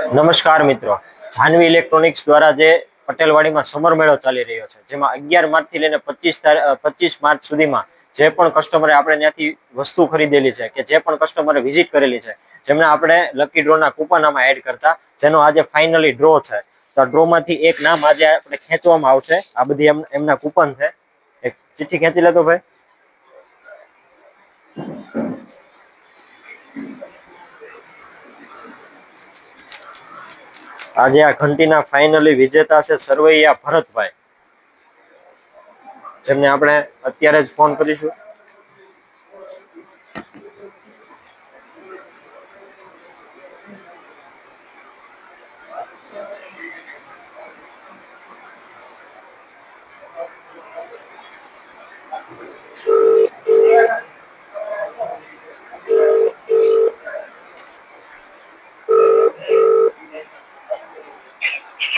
નમસ્કાર મિત્રો, જાનવી ઇલેક્ટ્રોનિક્સ દ્વારા જે પટેલવાડીમાં સમર મેળો ચાલી રહ્યો છે, જેમાં 11 માર્ચથી લઈને 25 માર્ચ સુધીમાં જે પણ કસ્ટમરે આપણે ત્યાંથી વસ્તુ ખરીદેલી છે કે જે પણ કસ્ટમરે વિઝિટ કરેલી છે, જેમને આપણે લકી ડ્રોના કૂપન આમાં એડ કરતા, જેનો આજે ફાઇનલી ડ્રો છે. તો ડ્રોમાંથી એક નામ આજે આપણે ખેંચવામાં આવશે. આ બધી એમના કૂપન છે. એક ચિઠ્ઠી ખેંચી લેતો ભાઈ. આજે આ ઘંટીના ફાઇનલી વિજેતા છે સરવૈયા ભરતભાઈ, જેમને આપણે અત્યારે જ ફોન કરીશું.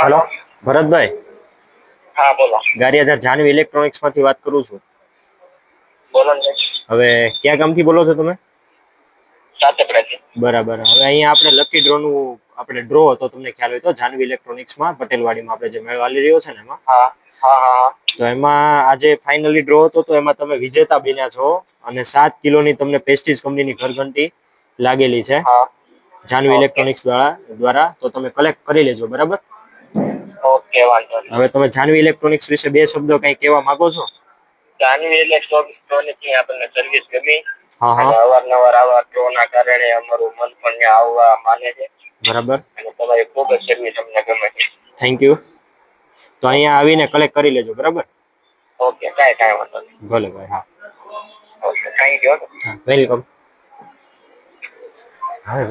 હેલો ભરતભાઈ. હા બોલો. ગારિયાધાર જાનવી ઇલેક્ટ્રોનિક્સ માંથી વાત કરું છું. બોલો ને. હવે ક્યાં ગામથી બોલો છો તમે? સાતપડાથી. બરાબર. હવે અહીંયા આપણે લકી ડ્રો નું આપણે ડ્રો હતો, તમને ખ્યાલ હોય તો, જાનવી ઇલેક્ટ્રોનિક્સમાં પટેલવાડીમાં આપણે જે મેળો ચાલી રહ્યો છે ને એમાં. હા હા હા. તો એમાં આજે ફાઇનલી ડ્રો હતો, તો એમાં તમે વિજેતા બન્યા છો અને 7 કિલોની તમને પ્રેસ્ટીજ કંપનીની ઘરઘંટી લાગેલી છે જાનવી ઇલેક્ટ્રોનિક્સ દ્વારા. તો તમે કલેક્ટ કરી લેજો, બરાબર? ઓકે, વાંધો નહીં. હવે તમે જાનવી ઇલેક્ટ્રોનિક્સ વિશે બે શબ્દો કંઈ કહેવા માંગો છો? જાનવી ઇલેક્ટ્રોનિક્સની આપણને સર્વિસ ગમી. હા અને હા, અવારનવાર આવા ડ્રોના કારણે અમારું મન પણ ત્યાં આવવા માને છે. બરાબર. અને તમારી ખૂબ જ સર્વિસ અમને ગમે છે. Thank you. તો અહીંયા આવીને કલેક્ટ કરી લેજો, બરાબર? ઓકે, કાંઈ વાંધો નહીં. ભલે ભાઈ. હા, ઓકે, થેન્ક યુ. વેલકમ. હા,